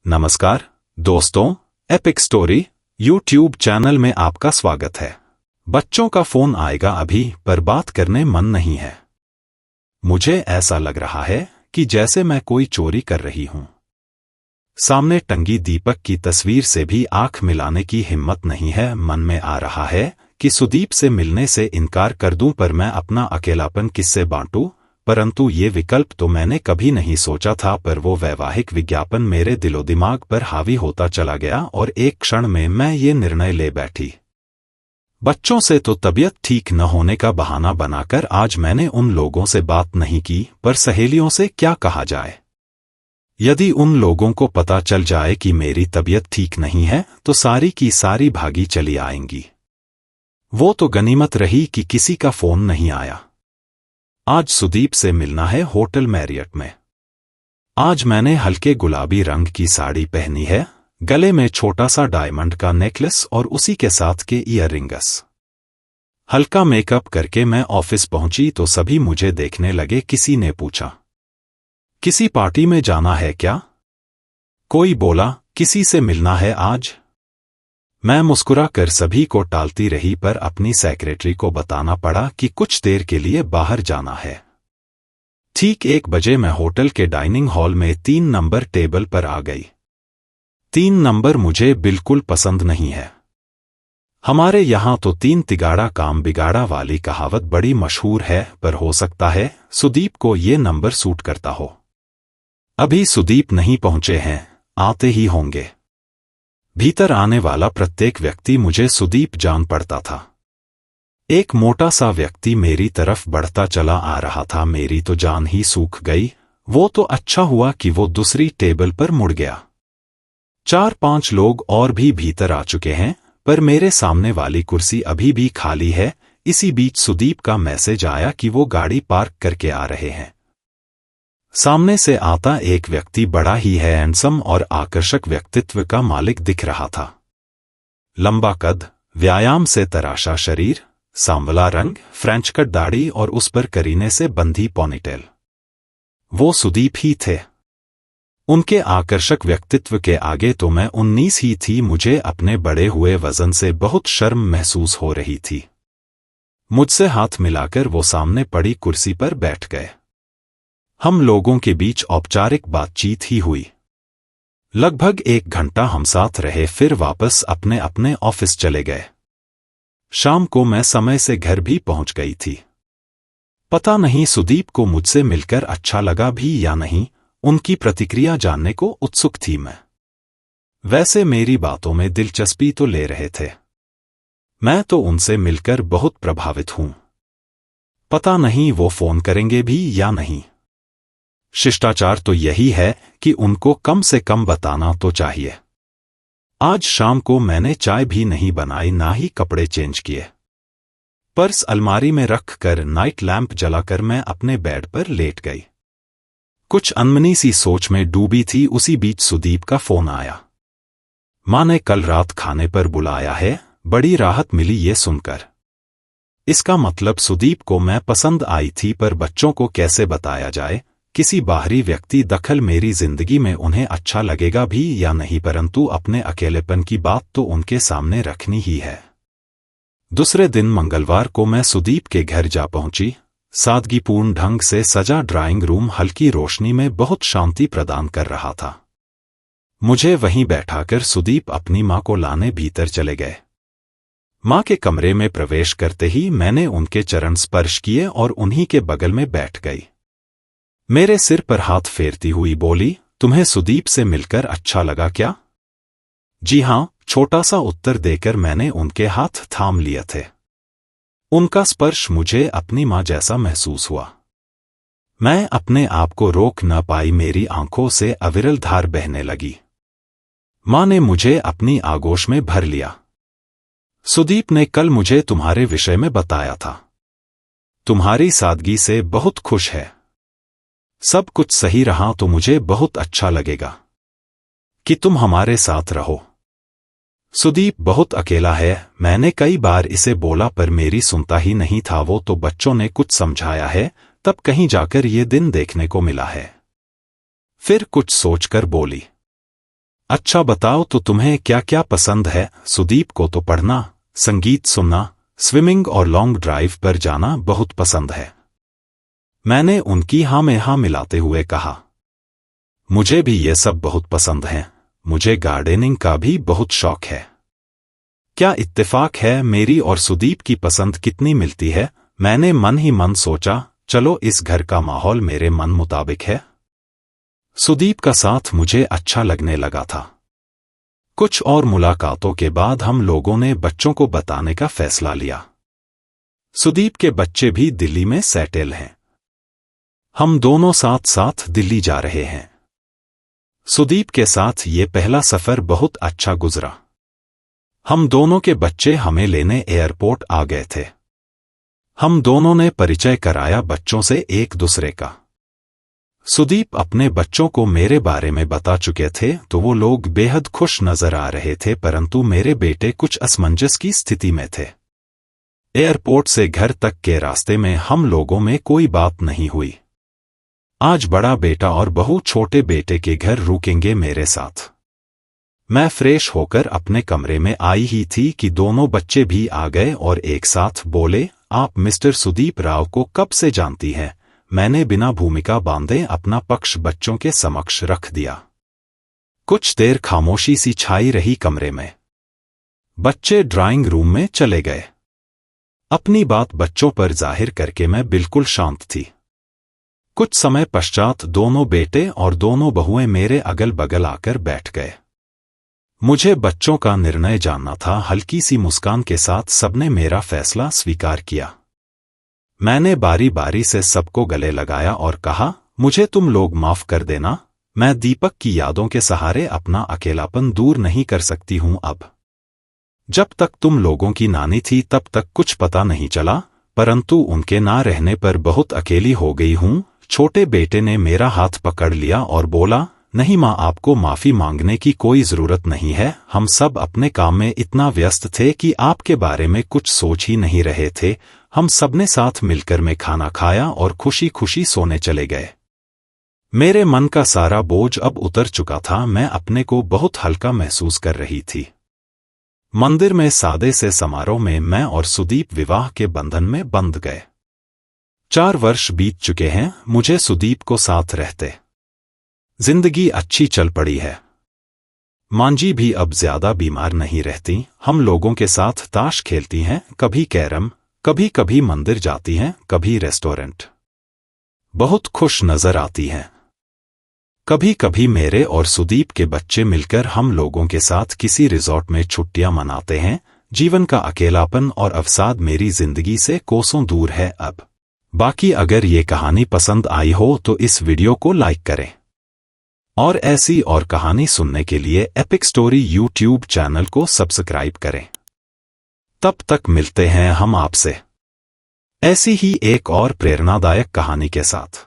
नमस्कार दोस्तों, epic story YouTube channel में आपका स्वागत है। बच्चों का फोन आएगा अभी, पर बात करने मन नहीं है। मुझे ऐसा लग रहा है कि जैसे मैं कोई चोरी कर रही हूं। सामने टंगी दीपक की तस्वीर से भी आंख मिलाने की हिम्मत नहीं है। मन में आ रहा है कि सुदीप से मिलने से इनकार कर दूं, पर मैं अपना अकेलापन किससे बांटूं। परंतु ये विकल्प तो मैंने कभी नहीं सोचा था, पर वो वैवाहिक विज्ञापन मेरे दिलो दिमाग पर हावी होता चला गया और एक क्षण में मैं ये निर्णय ले बैठी। बच्चों से तो तबीयत ठीक न होने का बहाना बनाकर आज मैंने उन लोगों से बात नहीं की, पर सहेलियों से क्या कहा जाए। यदि उन लोगों को पता चल जाए कि मेरी तबीयत ठीक नहीं है तो सारी की सारी भागी चली आएंगी। वो तो गनीमत रही कि किसी का फोन नहीं आया। आज सुदीप से मिलना है होटल मैरियट में। आज मैंने हल्के गुलाबी रंग की साड़ी पहनी है, गले में छोटा सा डायमंड का नेकलेस और उसी के साथ के ईयररिंग्स। हल्का मेकअप करके मैं ऑफिस पहुंची तो सभी मुझे देखने लगे। किसी ने पूछा, किसी पार्टी में जाना है क्या? कोई बोला, किसी से मिलना है आज। मैं मुस्कुरा कर सभी को टालती रही, पर अपनी सेक्रेटरी को बताना पड़ा कि कुछ देर के लिए बाहर जाना है। ठीक 1 बजे मैं होटल के डाइनिंग हॉल में 3 नंबर टेबल पर आ गई। 3 नंबर मुझे बिल्कुल पसंद नहीं है। हमारे यहां तो 3 तिगाड़ा काम बिगाड़ा वाली कहावत बड़ी मशहूर है, पर हो सकता है सुदीप को ये नंबर सूट करता हो। अभी सुदीप नहीं पहुंचे हैं, आते ही होंगे। भीतर आने वाला प्रत्येक व्यक्ति मुझे सुदीप जान पड़ता था। एक मोटा सा व्यक्ति मेरी तरफ बढ़ता चला आ रहा था। मेरी तो जान ही सूख गई। वो तो अच्छा हुआ कि वो दूसरी टेबल पर मुड़ गया। 4-5 लोग और भी भीतर आ चुके हैं, पर मेरे सामने वाली कुर्सी अभी भी खाली है। इसी बीच सुदीप का मैसेज आया कि वो गाड़ी पार्क करके आ रहे हैं। सामने से आता एक व्यक्ति बड़ा ही हैंडसम और आकर्षक व्यक्तित्व का मालिक दिख रहा था। लंबा कद, व्यायाम से तराशा शरीर, सांवला रंग, फ्रेंच कट दाढ़ी और उस पर करीने से बंधी पोनीटेल। वो सुदीप ही थे। उनके आकर्षक व्यक्तित्व के आगे तो मैं 19 ही थी। मुझे अपने बढ़े हुए वजन से बहुत शर्म महसूस हो रही थी। मुझसे हाथ मिलाकर वो सामने पड़ी कुर्सी पर बैठ गए। हम लोगों के बीच औपचारिक बातचीत ही हुई। लगभग 1 घंटा हम साथ रहे, फिर वापस अपने अपने ऑफिस चले गए। शाम को मैं समय से घर भी पहुंच गई थी। पता नहीं सुदीप को मुझसे मिलकर अच्छा लगा भी या नहीं, उनकी प्रतिक्रिया जानने को उत्सुक थी मैं। वैसे मेरी बातों में दिलचस्पी तो ले रहे थे। मैं तो उनसे मिलकर बहुत प्रभावित हूं। पता नहीं वो फोन करेंगे भी या नहीं। शिष्टाचार तो यही है कि उनको कम से कम बताना तो चाहिए। आज शाम को मैंने चाय भी नहीं बनाई, ना ही कपड़े चेंज किए। पर्स अलमारी में रख कर नाइट लैंप जलाकर मैं अपने बेड पर लेट गई। कुछ अनमनी सी सोच में डूबी थी। उसी बीच सुदीप का फोन आया। मां ने कल रात खाने पर बुलाया है। बड़ी राहत मिली ये सुनकर। इसका मतलब सुदीप को मैं पसंद आई थी, पर बच्चों को कैसे बताया जाए। किसी बाहरी व्यक्ति दखल मेरी जिंदगी में उन्हें अच्छा लगेगा भी या नहीं, परंतु अपने अकेलेपन की बात तो उनके सामने रखनी ही है। दूसरे दिन मंगलवार को मैं सुदीप के घर जा पहुंची। सादगीपूर्ण ढंग से सजा ड्राइंग रूम हल्की रोशनी में बहुत शांति प्रदान कर रहा था। मुझे वहीं बैठाकर सुदीप अपनी मां को लाने भीतर चले गए। मां के कमरे में प्रवेश करते ही मैंने उनके चरण स्पर्श किए और उन्हीं के बगल में बैठ गई। मेरे सिर पर हाथ फेरती हुई बोली, तुम्हें सुदीप से मिलकर अच्छा लगा क्या? जी हां, छोटा सा उत्तर देकर मैंने उनके हाथ थाम लिए थे। उनका स्पर्श मुझे अपनी मां जैसा महसूस हुआ। मैं अपने आप को रोक न पाई। मेरी आंखों से अविरल धार बहने लगी। मां ने मुझे अपनी आगोश में भर लिया। सुदीप ने कल मुझे तुम्हारे विषय में बताया था। तुम्हारी सादगी से बहुत खुश है। सब कुछ सही रहा तो मुझे बहुत अच्छा लगेगा कि तुम हमारे साथ रहो। सुदीप बहुत अकेला है। मैंने कई बार इसे बोला, पर मेरी सुनता ही नहीं था। वो तो बच्चों ने कुछ समझाया है, तब कहीं जाकर ये दिन देखने को मिला है। फिर कुछ सोचकर बोली, अच्छा बताओ तो तुम्हें क्या क्या पसंद है? सुदीप को तो पढ़ना, संगीत सुनना, स्विमिंग और लॉन्ग ड्राइव पर जाना बहुत पसंद है। मैंने उनकी हाँ में हाँ मिलाते हुए कहा। मुझे भी ये सब बहुत पसंद है। मुझे गार्डनिंग का भी बहुत शौक है। क्या इत्तेफाक है, मेरी और सुदीप की पसंद कितनी मिलती है। मैंने मन ही मन सोचा, चलो इस घर का माहौल मेरे मन मुताबिक है। सुदीप का साथ मुझे अच्छा लगने लगा था। कुछ और मुलाकातों के बाद हम लोगों ने बच्चों को बताने का फैसला लिया। सुदीप के बच्चे भी दिल्ली में सेटल हैं। हम दोनों साथ साथ दिल्ली जा रहे हैं। सुदीप के साथ ये पहला सफर बहुत अच्छा गुजरा। हम दोनों के बच्चे हमें लेने एयरपोर्ट आ गए थे। हम दोनों ने परिचय कराया बच्चों से एक दूसरे का। सुदीप अपने बच्चों को मेरे बारे में बता चुके थे तो वो लोग बेहद खुश नजर आ रहे थे, परंतु मेरे बेटे कुछ असमंजस की स्थिति में थे। एयरपोर्ट से घर तक के रास्ते में हम लोगों में कोई बात नहीं हुई। आज बड़ा बेटा और बहू छोटे बेटे के घर रुकेंगे मेरे साथ। मैं फ्रेश होकर अपने कमरे में आई ही थी कि दोनों बच्चे भी आ गए और एक साथ बोले, आप मिस्टर सुदीप राव को कब से जानती हैं? मैंने बिना भूमिका बांधे अपना पक्ष बच्चों के समक्ष रख दिया। कुछ देर खामोशी सी छाई रही कमरे में। बच्चे ड्राइंग रूम में चले गए। अपनी बात बच्चों पर जाहिर करके मैं बिल्कुल शांत थी। कुछ समय पश्चात दोनों बेटे और दोनों बहुएं मेरे अगल बगल आकर बैठ गए। मुझे बच्चों का निर्णय जानना था। हल्की सी मुस्कान के साथ सबने मेरा फैसला स्वीकार किया। मैंने बारी बारी से सबको गले लगाया और कहा, मुझे तुम लोग माफ कर देना। मैं दीपक की यादों के सहारे अपना अकेलापन दूर नहीं कर सकती हूं अब। जब तक तुम लोगों की नानी थी तब तक कुछ पता नहीं चला, परंतु उनके ना रहने पर बहुत अकेली हो गई हूं। छोटे बेटे ने मेरा हाथ पकड़ लिया और बोला, नहीं माँ, आपको माफी मांगने की कोई जरूरत नहीं है। हम सब अपने काम में इतना व्यस्त थे कि आपके बारे में कुछ सोच ही नहीं रहे थे। हम सबने साथ मिलकर में खाना खाया और खुशी खुशी सोने चले गए। मेरे मन का सारा बोझ अब उतर चुका था। मैं अपने को बहुत हल्का महसूस कर रही थी। मंदिर में सादे से समारोह में मैं और सुदीप विवाह के बंधन में बंध गए। 4 वर्ष बीत चुके हैं मुझे सुदीप को साथ रहते। जिंदगी अच्छी चल पड़ी है। मांझी भी अब ज्यादा बीमार नहीं रहती। हम लोगों के साथ ताश खेलती हैं, कभी कैरम, कभी कभी मंदिर जाती हैं, कभी रेस्टोरेंट। बहुत खुश नजर आती हैं। कभी कभी मेरे और सुदीप के बच्चे मिलकर हम लोगों के साथ किसी रिजॉर्ट में छुट्टियां मनाते हैं। जीवन का अकेलापन और अवसाद मेरी जिंदगी से कोसों दूर है अब। बाकी अगर ये कहानी पसंद आई हो तो इस वीडियो को लाइक करें और ऐसी और कहानी सुनने के लिए एपिक स्टोरी यूट्यूब चैनल को सब्सक्राइब करें। तब तक मिलते हैं हम आपसे ऐसी ही एक और प्रेरणादायक कहानी के साथ।